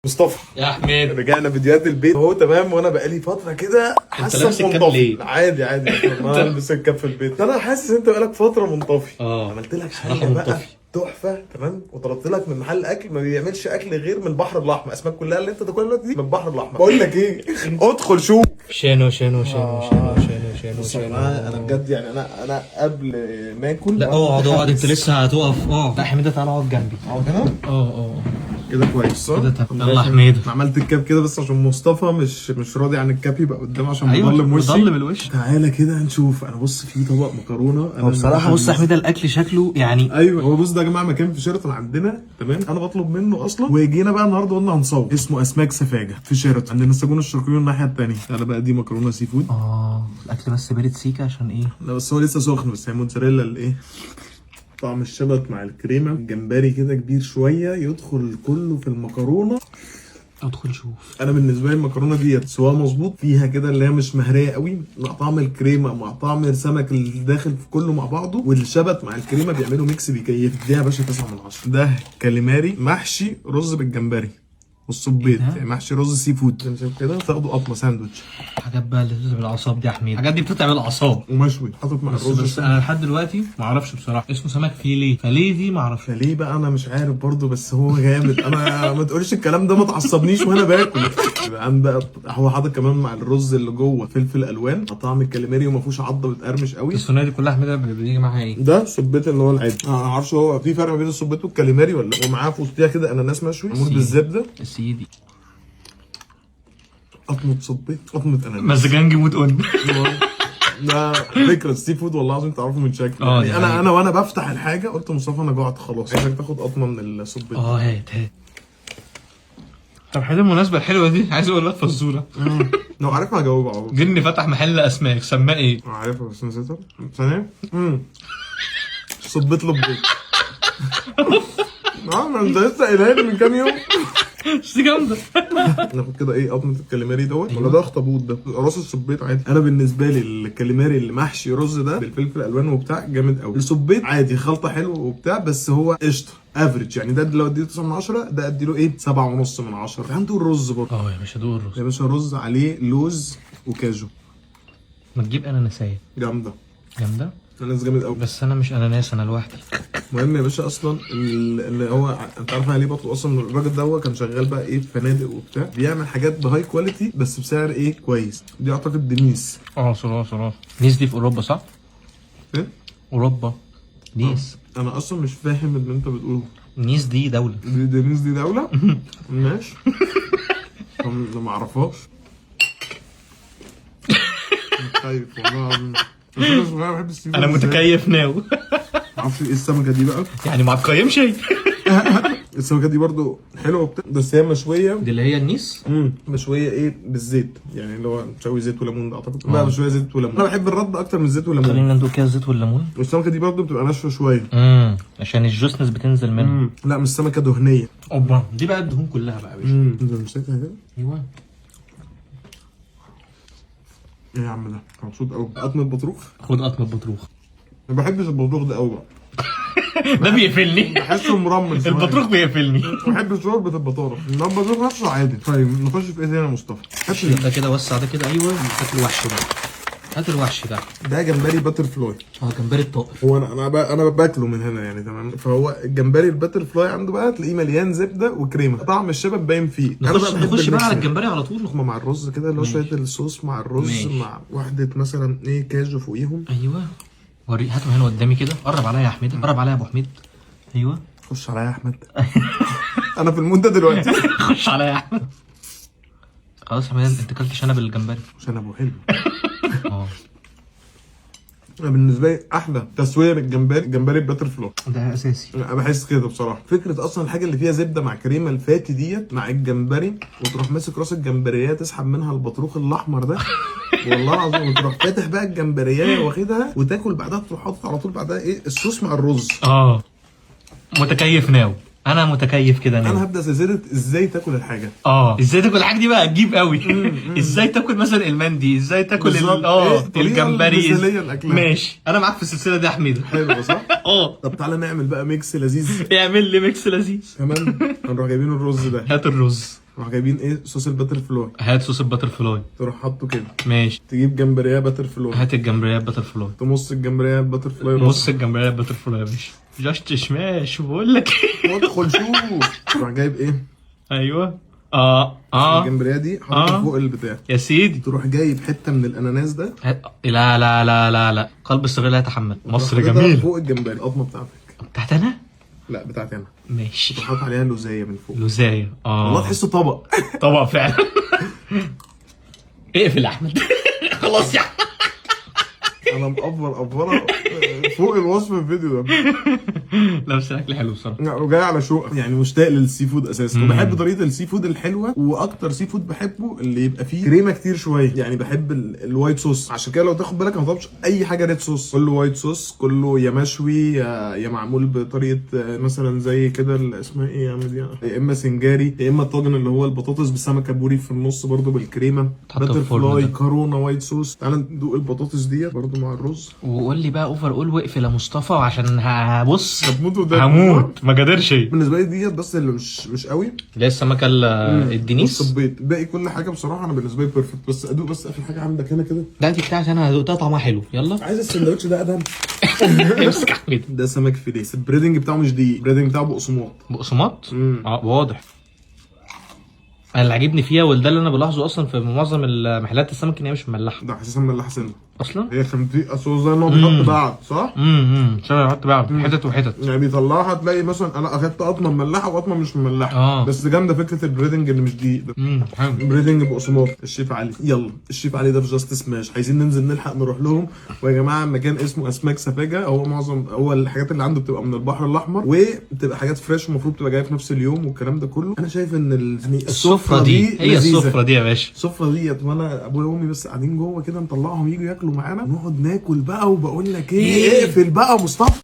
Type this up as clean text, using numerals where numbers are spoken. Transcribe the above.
مصطفى يا احمد رجعنا فيديوهات البيت اهو تمام. وانا بقالي فتره كده لابس الكاب ليه؟ عادي ما البس الكاب في البيت. انا حاسس انت بقالك فتره منطفي. عملت لك حاجه بقى تحفه تمام، وطلبت لك من محل اكل ما بيعملش اكل غير من البحر الاحمر. اسماك كلها اللي انت تاكلها دلوقتي دي من البحر الاحمر. بقول لك ايه ادخل شوف شانو انا بجد يعني انا قبل ما اكل لا اقعد انت لسه هتقف. لا حميده تعالى اقعد جنبي. اقعد هنا كده كويس صح؟ كده تمام. يلا حميده انا عملت الكاب كده بس عشان مصطفى مش راضي عن الكاب يبقى قدام عشان أيوة مضلم وشي. مضلم الوش. تعالى كده نشوف. انا بص في طبق مكرونه. هو بصراحه بص يا حميده الاكل شكله يعني ايوه هو بص ده يا جماعه مكان في شيراتون عندنا تمام. انا بطلب منه اصلا وجينا بقى النهارده قلنا هنصور. اسمه اسماك سفاجه في شيراتون عندنا السجون الشرقيون الناحيه الثانيه. تعالى بقى دي مكرونه سي فود. الاكل بس بارد سيكا عشان ايه؟ لا بس هو لسه سخن. بس هي موتزاريلا الايه طعم الشبت مع الكريمه. الجمبري كده كبير شويه يدخل كله في المكرونه. ادخل شوف. انا بالنسبه لي المكرونه ديت سواء مظبوط فيها كده اللي هي مش مهريه قوي مع طعم الكريمه مع طعم السمك اللي داخل في كله مع بعضه، والشبت مع الكريمه بيعملوا ميكس بيكيف. دي يا باشا 9 من 10. ده كاليماري محشي رز بالجمبري والصبيط يعني محشي رز سي فود. زي ما شايف كده تاخده قطمه ساندوتش. حاجات بقى اللي بتتعب الاعصاب دي يا حميد. الحاجات دي بتتعب الاعصاب. ومشوي حاطط مع الرز. بس انا لحد دلوقتي ما اعرفش بصراحه اسمه سمك فيليه. فليه دي ما اعرفش. فليه بقى انا مش عارف برضه بس هو جامد. انا ما تقولش الكلام ده ما تعصبنيش وانا باكل. يبقى بقى هو حاطط كمان مع الرز اللي جوه فلفل الوان طعم الكاليماري وما فيهوش عضه بتقرمش قوي. الصينيه دي كلها حميده بيجي معاها ايه؟ ده الصبيط اللي هو العادي. انا ما اعرفش هو في فرق ما بين الصبيط والكاليماري ولا. ومعاه في وسطها كده اناناس مشوي معمول بالزبده. سيدي قطمه صبيط قطمه اناناس مزجنجي موت اون. ده فكره السي فود والله العظيم تعرفوا من شكله. يعني انا وانا بفتح الحاجه قلت مصطفى انا جوعت خلاص عايزك تاخد قطمه من الصبيط. هات. طب حلو المناسبه الحلوه دي عايز اقول لك فزوره. لو عارفها هجاوب على طول. جني فتح محل اسماك سماه ايه؟ عارفها بس نسيتها ثانيه. صبيط لبيت. ما انت لسه قايلها لي من كام يوم. بس جامده. ناخد كده ايه قطمه الكاليماري دوت ولا ده اخطبوط ده راس الصبيط عادي. انا بالنسبه لي الكاليماري اللي محشي رز ده بالفلفل الالوان وبتاع جامد قوي. الصبيط عادي خلطه حلوه وبتاع بس هو قشطه افريج يعني. ده لو اديله 9 من 10 ده اديله ايه 7.5 من 10. عنده الرز برضه. يا باشا دوق الرز. يا باشا رز عليه لوز وكاجو. ما تجيب اناناسيه جامده اناناس جامد قوي. بس انا مش اناناس انا لوحدي. المهم يا باشا اصلا اللي هو انت عارف انا ليه بطلب اصلا. الراجل ده هو كان شغال بقى ايه في فنادق وبتاع بيعمل حاجات بهاي كواليتي بس بسعر ايه كويس. دي اعتقد دينيس. صراحه نيس دي في اوروبا صح؟ ايه اوروبا نيس. انا اصلا مش فاهم اللي انت بتقوله. نيس دي دوله. دينيس دي دوله. ماشي. انا ما اعرفهاش. متخيل والله العظيم. انا متكيف ناو. معرفش ايه السمكه دي بقى. يعني ما تقيمش شيء. السمكه دي برضو حلوه وبتاع بس هي مشويه. دي اللي هي النيس. مشويه ايه بالزيت يعني اللي هو مشوي زيت وليمون ده اعتقد. لا مشويه زيت وليمون. انا بحب الرد اكتر من الزيت والليمون. خلينا ندوق كده الزيت والليمون. والسمكه دي برضو بتبقى ناشفه شويه. عشان الجوسنس بتنزل منها. لا مش سمكه دهنيه. اوبا دي بقى الدهون كلها بقى يا باشا. انت مسكتها كده. ايوه ايه يا عم ده مبسوط قوي. قطمه بطروخ. خد قطمه بطروخ. ما بحبش البطروخ ده قوي بقى. ده بيقفلني. بحسه مرمل شويه. البطروخ بيقفلني. ما بحبش شوربه البطارخ. انما البطروخ نفسه عادي. طيب نخش في ايه تاني يا مصطفى؟ ده كده وسع ده كده. ايوه هات الوحش ده. هات الوحش ده. ده جمبري باتر فلاي. جمبري الطائر. هو انا باكله من هنا يعني تمام. فهو الجمبري الباتر فلاي عنده بقى تلاقيه مليان زبده وكريمه. طعم الشبت باين فيه. نخش بقى على الجمبري على طول. لقمه مع الرز كده اللي هو شويه الصوص مع الرز ماشي. مع واحده مثلا ايه كاجو فوقيهم. ايوه وري هاتهم هنا قدامي كده. قرب عليا يا حميد. قرب عليا يا ابو حميد. ايوه خش عليا يا احمد. انا في المود ده دلوقتي. خش عليا يا احمد. خلاص يا حميد انت كلت شنب الجمبري. شنبه حلو. انا بالنسبه لي احلى تسويه للجمبري الباتر فلاي ده اساسي. انا بحس كده بصراحه. فكره اصلا الحاجه اللي فيها زبده مع كريمه الفاتي ديت مع الجمبري وتروح ماسك راس الجمبريه تسحب منها البطروخ الاحمر ده. والله العظيم وتروح فاتح بقى الجمبريه واخدها وتاكل بعدها تروح حاطط على طول بعدها ايه الصوص مع الرز. متكيف ناو. انا متكيف كده ناو. انا هبدا سلسله ازاي تاكل الحاجه. ازاي تاكل الحاجه دي بقى تجيب قوي. ازاي تاكل مثلا المندي. ازاي تاكل الجمبري. ماشي انا معاك في السلسله دي يا حميده. حلو صح. طب تعالى نعمل بقى ميكس لذيذ. اعمل لي ميكس لذيذ كمان. هنروح جايبين الرز ده. هات الرز. نروح جايبين ايه صوص الباتر فلاي، هات صوص الباتر فلاي. تروح حاطه كده. ماشي. تجيب جمبريه باتر فلاي. هات الجمبريه باتر فلاي. تمص الجمبريه باتر فلاي. نص الجمبريه باتر فلاي يا باشا. جاست شماش بقول لك. ادخل شوف. تروح جايب ايه؟ ايوه. الجمبريه دي حاططها فوق البتاع يا سيدي. تروح جايب حته من الاناناس ده. لا لا لا لا لا، قلب الصغير لا يتحمل. مصر جميل. فوق الجمبري القطمه بتاعتك. بتاعت انا؟ لا بتاعتي انا. ماشي. تحط عليها لوزايه من فوق. لوزايه والله تحسه طبق. طبق فعلا. اقفل يا احمد. خلاص يا احمد. انا مقفره فوق الوصف الفيديو ده. لا بس الاكل حلو بصراحه. وجاي على شوق يعني مشتاق للسي فود اساسا. وبحب طريقه السي فود الحلوه. واكتر سي فود بحبه اللي يبقى فيه كريمه كتير شويه. يعني بحب الوايت صوص. عشان كده لو تاخد بالك ما طلبش اي حاجه ريد صوص، كله وايت صوص، كله يا مشوي يا معمول بطريقه مثلا زي كده اسمها ايه يا عم دي، يا اما سنجاري يا اما الطاجن اللي هو البطاطس بالسمكه بوري في النص برده بالكريمه. باتر فلاي، كارونا، وايت صوص. تعال ندوق البطاطس ديت برده مع الرز. وقول لي بقى اوفر اول واقفل يا مصطفى عشان هبص هموت ما قادرش. بالنسبه لي ديت بس اللي مش قوي اللي هي السمكه الدنيس والصبيط. باقي كل حاجه بصراحه انا بالنسبه لي بيرفكت. بس ادوق بس اخر حاجه عندك هنا كده. لا دي بتاعتي انا دقتها طعمها حلو. يلا. عايز السندوتش ده ادهم. امسك يا احمد. ده سمك فيليه بس البريدنج بتاعه مش دقيق، البريدنج بتاعه بقسماط. بقسماط؟ واضح. انا اللي عاجبني فيها وده اللي انا بلاحظه اصلا في معظم المحلات السمك ان هي مش مملحه. ده حاسسها مملحه سنه اصلا. هي خمتي اصل زي ما هو بيحط بعض صح؟ شبه بيحط بعض حتت وحتت. يعني بيطلعها تلاقي مثلا انا اخدت قطمه مملحه وقطمه مش مملحه. بس جامده فكره البريدنج اللي مش دقيق ده. بريدنج بقسماط. الشيف علي، يلا الشيف علي ده في جاست سماش. عايزين ننزل نلحق نروح لهم. ويا جماعه مكان اسمه اسماك سفاجه. هو الحاجات اللي عنده بتبقى من البحر الاحمر وبتبقى حاجات فريش المفروض تبقى جايه في نفس اليوم والكلام ده كله. انا شايف ان السفره دي هي السفره دي يا باشا. السفره ديت وانا ابويا وامي بس قاعدين جوه كده نطلعهم يجوا ياكلوا معانا نقعد ناكل بقى. وبقول لك ايه اقفل بقى مصطفى.